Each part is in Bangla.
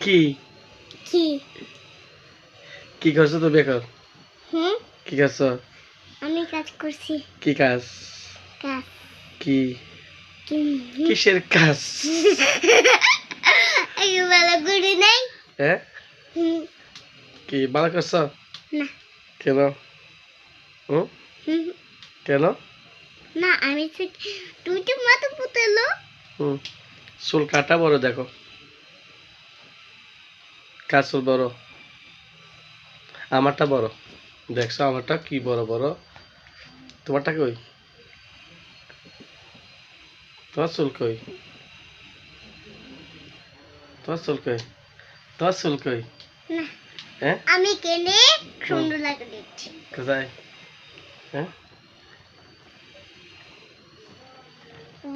কি কি কি করছো তুমি এখন? হুম কি করছো? আমি কাজ করছি। কি কাজ? কাজ কি কি কিসের কাজ? এই ভালো করে নাই। হ্যাঁ হুম কি ভালো করছো? না কেন? হুম হুম কেন? না আমি তুই তো মাথা পুতেলো। হুম চুল কাটা বড় দেখো, কার চুল বড়? আমারটা বড় দেখছো? আমারটা কি বড় বড়, তোমারটা কই? তোমার চুল কই? তোমার চুল কই? তোমার চুল কই? না হ্যাঁ আমি কেনে সুন্দর লাগে দিচ্ছি। কোথায়? হ্যাঁ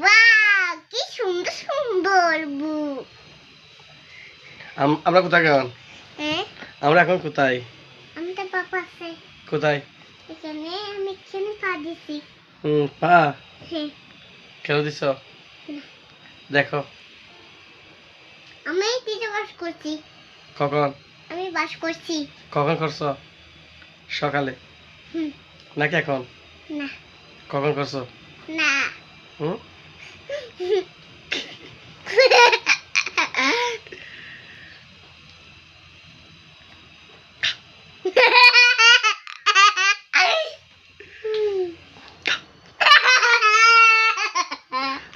বাহ কি সুন্দর সুন্দর বু। আমরা কোথায় এখন? হ্যাঁ আমরা এখন কোথায়? আমি তো পাপা আছে কোথায়? এখানে। আমি এখানে পা দিছি। পা হ্যাঁ কেন দিছ? দেখো আমি তিতে বাস করছি। কখন? আমি বাস করছি। কখন করছো? সকালে হুম নাকি এখন? না কখন করছো? না হুম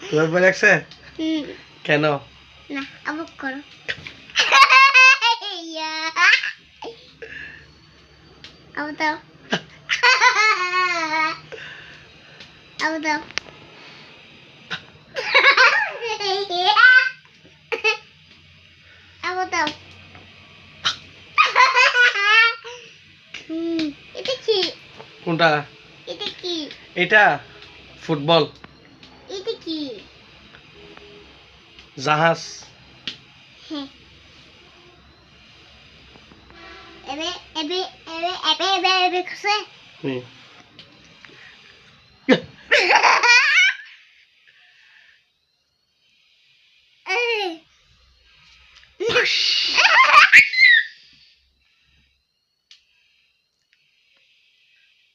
তোমার বই লাগছে? কেন? না আবার করো। আবার দাও আবার দাও। আবার দাও। এটা কি? কোনটা? এটা কি? এটা ফুটবল। এটা কি? জাহাজ। হ্যাঁ এবে এবে এবে এবে এবে এবে খুশে। হুম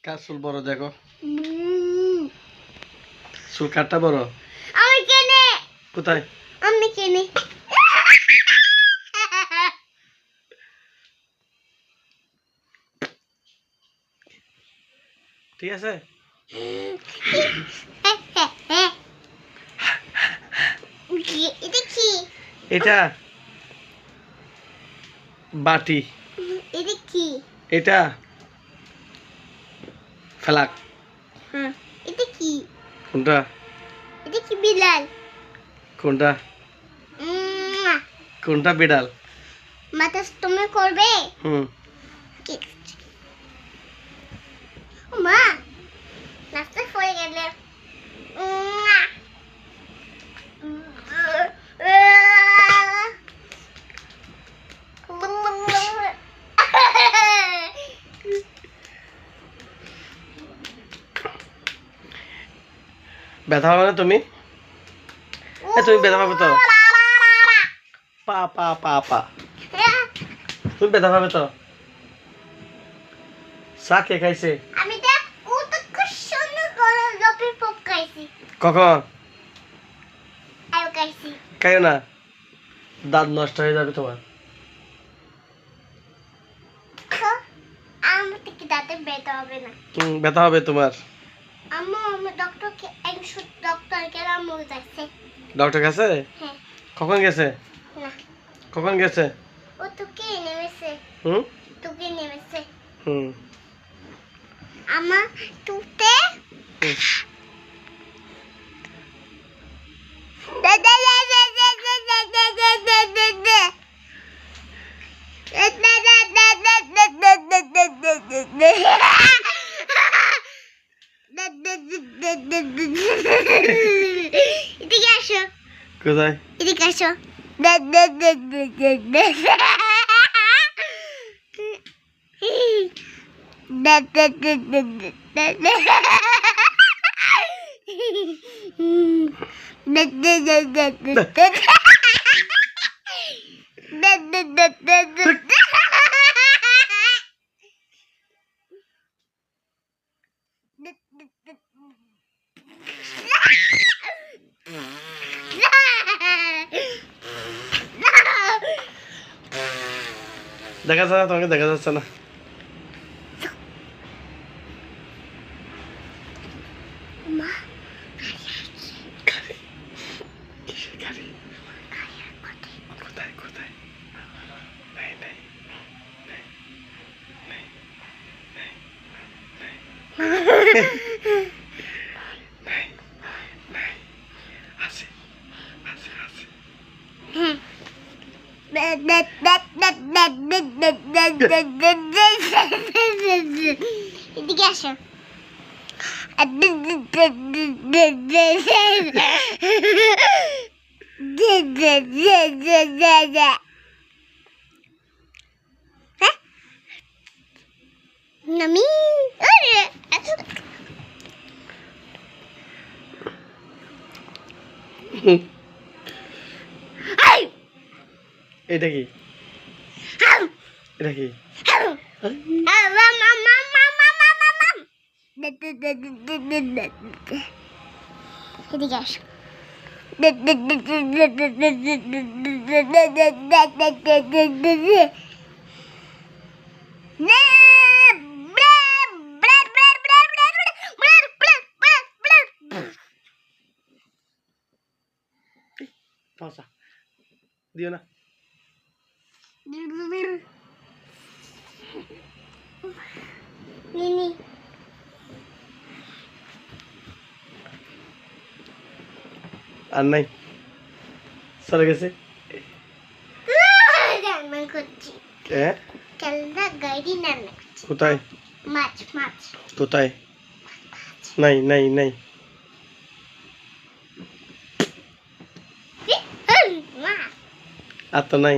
কার চুল বড় দেখো, চুল কাটটা বড়। আমি কেনে কোথায়? আমি কেনে ঠিক আছে। এটা কি? এটা বাটি। এটা কি? এটা ফেলাক। হ্যাঁ এটা কি? কোনটা? এটা কি বিলাল? কোনটা? কোনটা বিড়াল? মাথা তুমি করবে? ঠিক আছে। মা নাস্তা হয়ে গেলে ব্যথা পাবে না তুমি? তুমি ব্যথা পাবে তো, পা পা পা পা তুমি ব্যথা পাবে তো। চা কে খাইছে? আমি তো কত সুন্দর করে ললিপপ খাইছি। কখন? আমি খাইছি। খাইও না, দাঁত নষ্ট হয়ে যাবে তোমার। আমার থেকে দাঁতে ব্যথা হবে না। ব্যথা হবে তোমার। আমার ডক্টরকে ডক্টরকে আম্মু যাচ্ছে। ডক্টর কাছে? হ্যাঁ কখন গেছে? না কখন গেছে? ও তোকে নেমেছে। তোকে নেমেছে। আমার তুতে এদিকে আসো। কোথায়? এদিকে আসো। দেখা যাচ্ছে না, তোমাকে দেখা যাচ্ছে না। কোথায় কোথায়? নাই নাই নাই নাই নাই নাই নাই আছে আছে আছে। এদিকে আসো নামি এটা কি? এটা কি? এদিকে আসো সমস্যা দিও না। নিনি আর নাই, চলে গেছে। রান্না করছি হ্যাঁ, কালনা গাড়ি রান্না করছি কোথায় মাছ মাছ কোথায়? নাই নাই নাই। মা আর তো নাই।